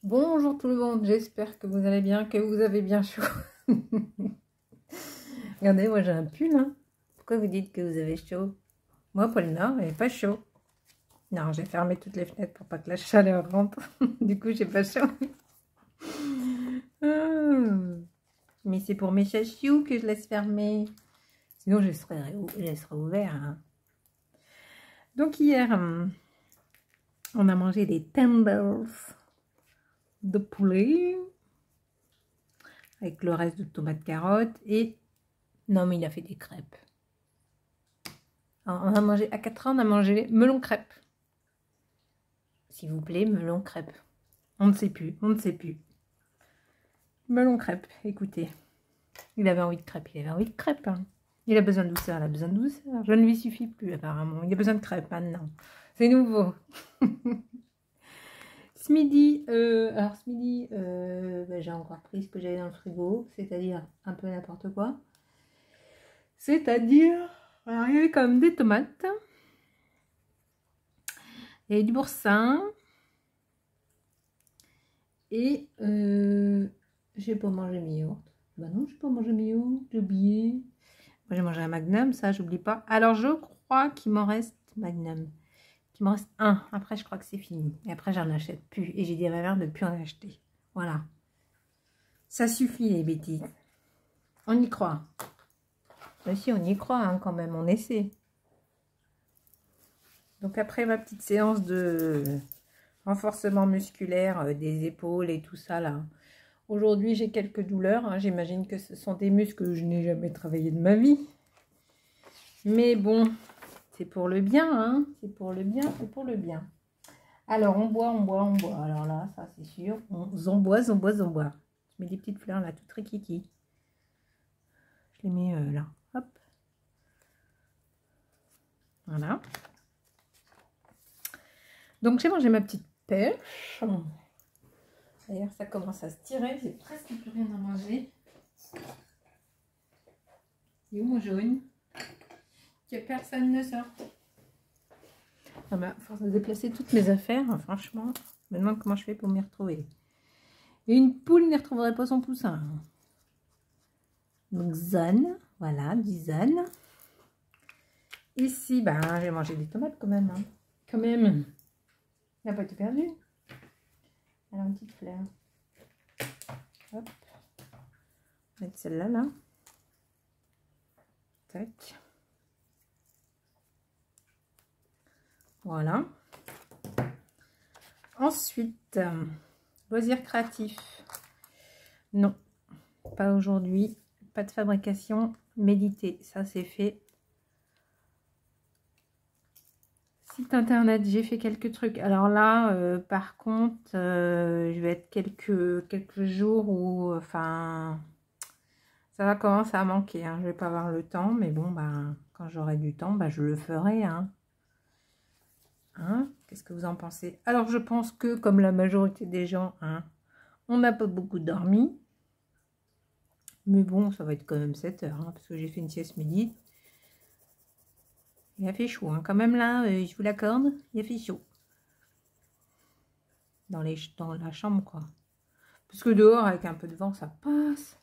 Bonjour tout le monde, j'espère que vous allez bien, que vous avez bien chaud. Regardez, moi j'ai un pull, hein. Pourquoi vous dites que vous avez chaud? Moi, Paulina, elle n'est pas chaud. Non, j'ai fermé toutes les fenêtres pour pas que la chaleur rentre. Du coup, j'ai pas chaud. Mais c'est pour mes chachous que je laisse fermer. Sinon, je laisserai ouvert. Hein. Donc hier, on a mangé des tenders de poulet avec le reste de tomates carottes et non mais il a fait des crêpes. Alors, on a mangé à 4 ans, on a mangé melon crêpes. S'il vous plaît, melon crêpes. On ne sait plus, on ne sait plus. Melon crêpes, écoutez. Il avait envie de crêpes, il avait envie de crêpes. Hein. Il a besoin de douceur, il a besoin de douceur. Je ne lui suffis plus apparemment. Il a besoin de crêpes maintenant. C'est nouveau. Ce midi, j'ai encore pris ce que j'avais dans le frigo, c'est-à-dire un peu n'importe quoi. C'est-à-dire, il y avait comme des tomates et du boursin. Et j'ai pas mangé mes yaourts. Bah non, j'ai pas mangé mes yaourts, j'ai oublié. Moi j'ai mangé un Magnum, ça j'oublie pas. Alors je crois qu'il m'en reste Magnum. Il m'en reste un. Après je crois que c'est fini. Et après j'en achète plus. Et j'ai dit à ma mère de ne plus en acheter. Voilà. Ça suffit les bêtises. On y croit. Mais si on y croit hein, quand même, on essaie. Donc après ma petite séance de renforcement musculaire des épaules et tout ça là. Aujourd'hui j'ai quelques douleurs. Hein. J'imagine que ce sont des muscles que je n'ai jamais travaillé de ma vie. Mais bon, c'est pour le bien. Hein. C'est pour le bien, c'est pour le bien. Alors on boit, on boit, on boit. Alors là, ça c'est sûr. On boit, on boit, on boit. Je mets des petites fleurs là, toutes rikiki. Je les mets là. Hop. Voilà. Donc j'ai mangé ma petite pêche. D'ailleurs ça commence à se tirer, j'ai presque plus rien à manger. C'est où mon jaune? Que personne ne sort. Ah bah, à force de déplacer toutes mes affaires, franchement, je me demande comment je fais pour m'y retrouver. Et une poule ne retrouverait pas son poussin. Donc zone, voilà, du zone. Ici, bah, j'ai mangé des tomates quand même. Hein. Quand même. Il n'a pas été perdu. Elle a une petite fleur. Hop. On va mettre celle-là, là. Tac. Voilà. Ensuite, loisirs créatifs. Non, pas aujourd'hui. Pas de fabrication. Méditer, ça c'est fait. Site internet, j'ai fait quelques trucs. Alors là, par contre, je vais être quelques jours où, enfin, ça va commencer à manquer. Hein. Je vais pas avoir le temps, mais bon, bah, quand j'aurai du temps, bah, je le ferai. Hein. Hein? Qu'est-ce que vous en pensez? Alors, je pense que, comme la majorité des gens, hein, on n'a pas beaucoup dormi. Mais bon, ça va être quand même 7 heures, hein, parce que j'ai fait une sieste midi. Il a fait chaud, hein. Quand même là, je vous l'accorde, il a fait chaud. Dans la chambre, quoi. Parce que dehors, avec un peu de vent, ça passe.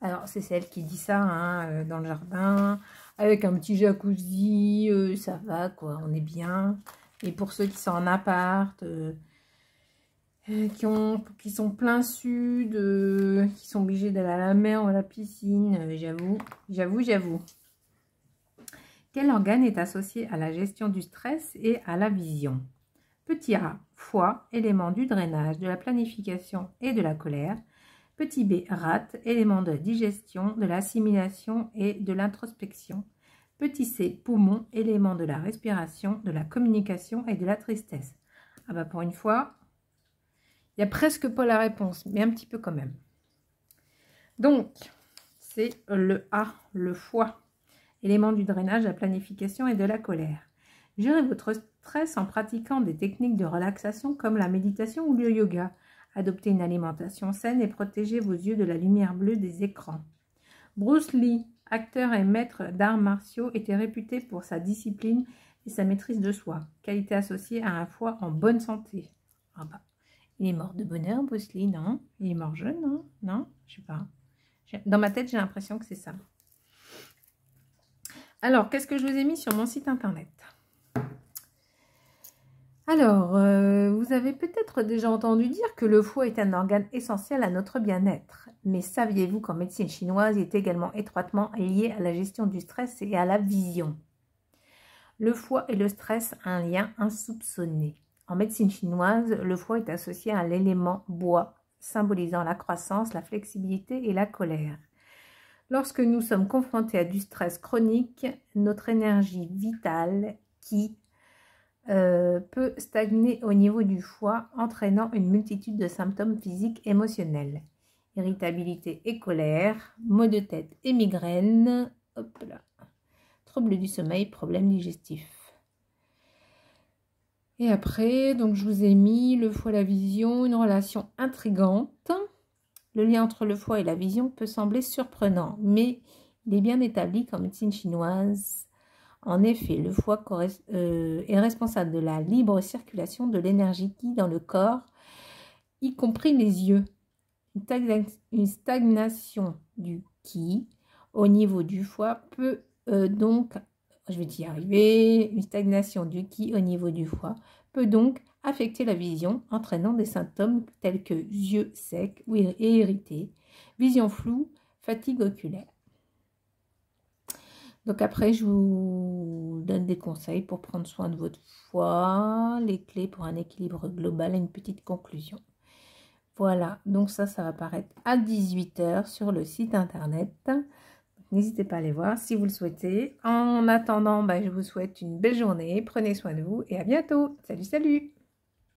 Alors, c'est celle qui dit ça, hein, dans le jardin. Avec un petit jacuzzi, ça va, quoi, on est bien. Et pour ceux qui sont en appart, qui sont plein sud, qui sont obligés d'aller à la mer ou à la piscine, j'avoue. Quel organe est associé à la gestion du stress et à la vision? Petit A, foie, élément du drainage, de la planification et de la colère. Petit B, rate, élément de la digestion, de l'assimilation et de l'introspection. Petit C, poumon, élément de la respiration, de la communication et de la tristesse. Ah bah pour une fois, il n'y a presque pas la réponse, mais un petit peu quand même. Donc, c'est le A, le foie. Élément du drainage, de la planification et de la colère. Gérez votre stress en pratiquant des techniques de relaxation comme la méditation ou le yoga. Adoptez une alimentation saine et protégez vos yeux de la lumière bleue des écrans. Bruce Lee, acteur et maître d'arts martiaux, était réputé pour sa discipline et sa maîtrise de soi, qualité associée à un foie en bonne santé. Ah bah. Il est mort de bonheur, Bruce Lee, non? Il est mort jeune, non? Non? Je sais pas. Dans ma tête, j'ai l'impression que c'est ça. Alors, qu'est-ce que je vous ai mis sur mon site internet? Alors, vous avez peut-être déjà entendu dire que le foie est un organe essentiel à notre bien-être. Mais saviez-vous qu'en médecine chinoise, il est également étroitement lié à la gestion du stress et à la vision? Le foie et le stress ont un lien insoupçonné. En médecine chinoise, le foie est associé à l'élément bois, symbolisant la croissance, la flexibilité et la colère. Lorsque nous sommes confrontés à du stress chronique, notre énergie vitale qui peut stagner au niveau du foie, entraînant une multitude de symptômes physiques et émotionnels. Irritabilité et colère, maux de tête et migraines, hop là, troubles du sommeil, problèmes digestifs. Et après, donc je vous ai mis le foie et la vision, une relation intrigante. Le lien entre le foie et la vision peut sembler surprenant, mais il est bien établi qu'en médecine chinoise, en effet, le foie est responsable de la libre circulation de l'énergie qui, dans le corps, y compris les yeux. Une stagnation du qi au niveau du foie peut donc, je vais y arriver, une stagnation du qi au niveau du foie peut donc affecter la vision, entraînant des symptômes tels que yeux secs et irrités, vision floue, fatigue oculaire. Donc après, je vous donne des conseils pour prendre soin de votre foie, les clés pour un équilibre global et une petite conclusion. Voilà, donc ça va apparaître à 18 h sur le site internet. N'hésitez pas à aller voir si vous le souhaitez. En attendant, je vous souhaite une belle journée. Prenez soin de vous et à bientôt. Salut, salut!